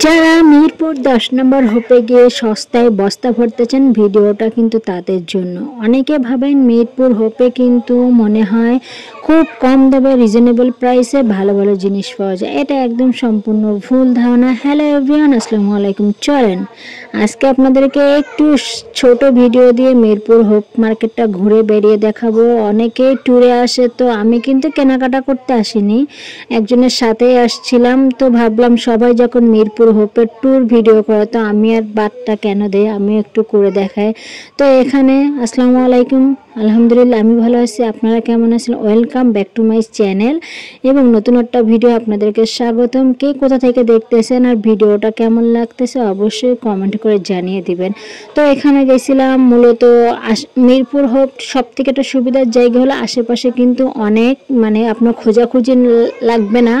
যারা মিরপুর 10 নম্বর হোপে গিয়ে সস্তায় বস্তা ভরতেছেন, ভিডিওটা কিন্তু তাদের জন্য। অনেকে ভাবেন মিরপুর হোপে কিন্তু মনে হয় খুব কম দামে রিজনেবল প্রাইসে ভালো ভালো জিনিস পাওয়া যায়। এটা একদম সম্পূর্ণ ভুল ধারণা। হ্যালো এভরিওয়ান, আসসালামু আলাইকুম। চলেন আজকে আপনাদেরকে একটু ছোট ভিডিও দিয়ে মিরপুর হোপ মার্কেটটা ঘুরে বেরিয়ে দেখাবো। অনেকেই ট্যুরে আসে, তো আমি কিন্তু কেনাকাটা করতে আসিনি, একজনের সাথেই আসছিলাম। তো ভাবলাম সবাই যখন মিরপুর হোপের ট্যুর ভিডিও করে, তো আমি আর বাদটা কেন দেই, আমি একটু করে দেখাই। তো এখানে আসসালামু আলাইকুম, আলহামদুলিল্লাহ আমি ভালো আছি। আপনারা কেমন আছেন? Welcome back to my channel এবং নতুন একটা ভিডিও আপনাদেরকে স্বাগতম। কে কোথা থেকে দেখতেছেন আর ভিডিওটা কেমন লাগতেছে অবশ্যই কমেন্ট করে জানিয়ে দিবেন। তো এখানে গেছিলাম মূলত মিরপুর হোপ সব থেকে একটা সুবিধার জায়গা হলো আশেপাশে কিন্তু অনেক আপনার খোঁজাখুঁজি লাগবে না,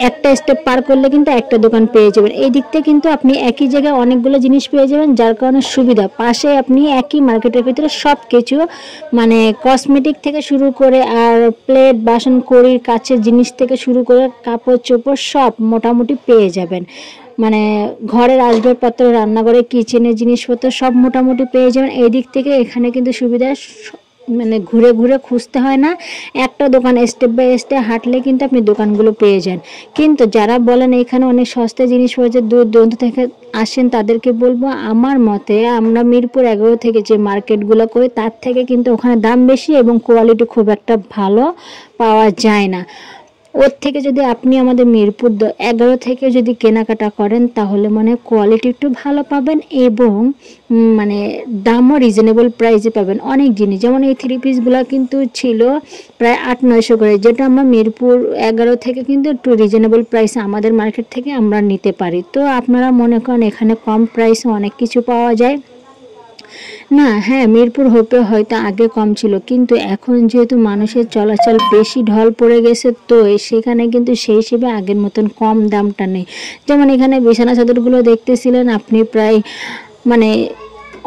একটা স্টেপ পার করলে কিন্তু একটা দোকান পেয়ে যাবেন। এই দিক থেকে কিন্তু আপনি একই জায়গায় অনেকগুলো জিনিস পেয়ে যাবেন, যার কারণে সুবিধা। পাশে আপনি একই মার্কেটের ভিতরে সব কিছু কসমেটিক থেকে শুরু করে আর প্লেট বাসন কড়ির কাছের জিনিস থেকে শুরু করে কাপড় চোপড় সব মোটামুটি পেয়ে যাবেন। ঘরের আসবাবপত্র, রান্নাঘরে কিচেনের জিনিসপত্র সব মোটামুটি পেয়ে যাবেন। এই দিক থেকে এখানে কিন্তু সুবিধা, ঘুরে ঘুরে খুঁজতে হয় না, একটা দোকান স্টেপ বাই স্টেপ হাঁটলে কিন্তু আপনি দোকানগুলো পেয়ে যান। কিন্তু যারা বলেন এখানে অনেক সস্তা জিনিস পাওয়া যায়, দূর দূরান্ত থেকে আসেন, তাদেরকে বলবো আমার মতে আমরা মিরপুর 11 থেকে যে মার্কেটগুলো করি তার থেকে কিন্তু ওখানে দাম বেশি এবং কোয়ালিটি খুব একটা ভালো পাওয়া যায় না। ওর থেকে যদি আপনি আমাদের মিরপুর 11 থেকে যদি কেনাকাটা করেন, তাহলে কোয়ালিটি একটু ভালো পাবেন এবং দামও রিজনেবল প্রাইসে পাবেন। অনেক জিনিস যেমন এই 3 পিসগুলো কিন্তু ছিল প্রায় 800-900 করে, যেটা আমরা মিরপুর 11 থেকে কিন্তু একটু রিজনেবল প্রাইসে আমাদের মার্কেট থেকে আমরা নিতে পারি। তো আপনারা মনে করেন এখানে কম প্রাইসে অনেক কিছু পাওয়া যায় না? হ্যাঁ, মিরপুর হোপে হয়তো আগে কম ছিল, কিন্তু এখন যেহেতু মানুষের চলাচল বেশি ঢল পড়ে গেছে, তো সেখানে কিন্তু সেই হিসেবে আগের মতন কম দামটা নেই। যেমন এখানে বিছানা চাদরগুলো দেখতেছিলেন আপনি, প্রায়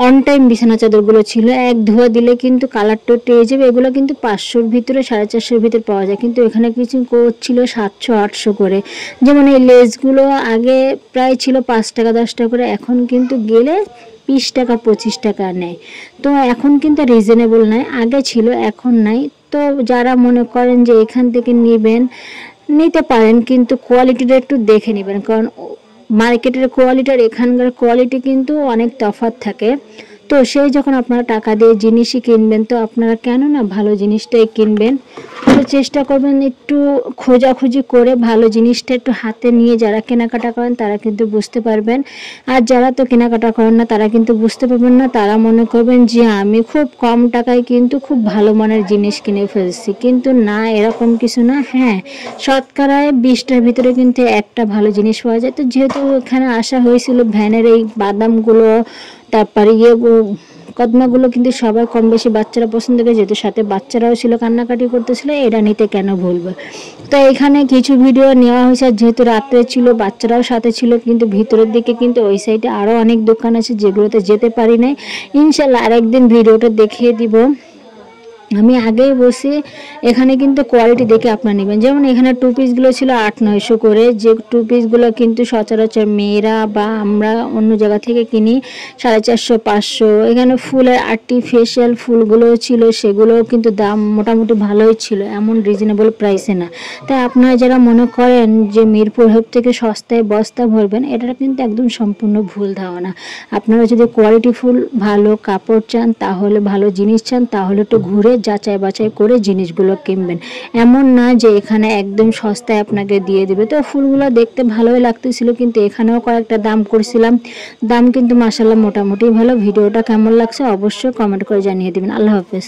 অন টাইম বিছানা চাদরগুলো ছিল, এক ধোয়া দিলে কিন্তু কালারটা উঠে যাবে। এগুলো কিন্তু 500-র ভিতরে 450-র ভিতরে পাওয়া যায়, কিন্তু এখানে কিছু ছিল 700-800 করে। যেমন এই লেসগুলো আগে প্রায় ছিল 5 টাকা 10 টাকা করে, এখন কিন্তু গেলে 20 টাকা 25 টাকা নেয়। তো এখন কিন্তু রিজনেবল নাই, আগে ছিল এখন নাই। তো যারা মনে করেন যে এখান থেকে নিতে পারেন, কিন্তু কোয়ালিটিটা একটু দেখে নেবেন, কারণ মার্কেটের কোয়ালিটি আর এখানকার কোয়ালিটি কিন্তু অনেক তফাৎ থাকে। তো সেই যখন আপনারা টাকা দিয়ে জিনিসই কিনবেন, তো আপনারা কেন না ভালো জিনিসটাই কিনবেন। তো চেষ্টা করবেন একটু খোঁজাখুঁজি করে ভালো জিনিসটা একটু হাতে নিয়ে। যারা কেনাকাটা করেন তারা কিন্তু বুঝতে পারবেন, আর যারা তো কেনাকাটা করেন না তারা কিন্তু বুঝতে পারবেন না। তারা মনে করবেন যে আমি খুব কম টাকায় কিন্তু খুব ভালো মানের জিনিস কিনে ফেলছি, কিন্তু না, এরকম কিছু না। হ্যাঁ, শতকরায় 20টার ভিতরে কিন্তু একটা ভালো জিনিস পাওয়া যায়। তো যেহেতু এখানে আসা হয়েছিল ভ্যানের এই বাদামগুলো, তারপরে কদমাগুলো কিন্তু সবাই কম বেশি বাচ্চারা পছন্দ করে, যেহেতু সাথে বাচ্চারাও ছিল, কান্নাকাটি করতেছিল, এটা নিতে কেন ভুলবে। তো এখানে কিছু ভিডিও নেওয়া হয়েছে, যেহেতু রাত্রে ছিল, বাচ্চারাও সাথে ছিল, কিন্তু ভিতরের দিকে কিন্তু ওই সাইডে আরও অনেক দোকান আছে যেগুলোতে যেতে পারি নাই। ইনশাল্লাহ আরেকদিন ভিডিওটা দেখিয়ে দিব। আমি আগেই বসে এখানে কিন্তু কোয়ালিটি দেখে আপনারা নেবেন। যেমন এখানে 2 পিসগুলো ছিল 800-900 করে, যে 2 পিসগুলো কিন্তু সচরাচর মেয়েরা বা আমরা অন্য জায়গা থেকে কিনি 450-500। এখানে ফুলের আর্টিফিশিয়াল ফুলগুলো ছিল, সেগুলোও কিন্তু দাম মোটামুটি ভালোই ছিল, এমন রিজনেবল প্রাইসে না। তাই আপনারা যারা মনে করেন যে মিরপুর হোপ থেকে সস্তায় বস্তা ভরবেন, এটা কিন্তু একদম সম্পূর্ণ ভুল ধারণা। আপনারা যদি কোয়ালিটি ফুল ভালো কাপড় চান, তাহলে ভালো জিনিস চান, তাহলে একটু ঘুরে যাচাই বাছাই করে জিনিসগুলো কিনবেন। এমন না যে এখানে একদম সস্তায় আপনাকে দিয়ে দেবে। তো ফুলগুলো দেখতে ভালোই লাগতেছিল, কিন্তু এখানেও কয়েকটা দাম করছিলাম, দাম কিন্তু মাশাআল্লাহ মোটামুটি ভালো। ভিডিওটা কেমন লাগছে অবশ্যই কমেন্ট করে জানিয়ে দিবেন। আল্লাহ হাফেজ।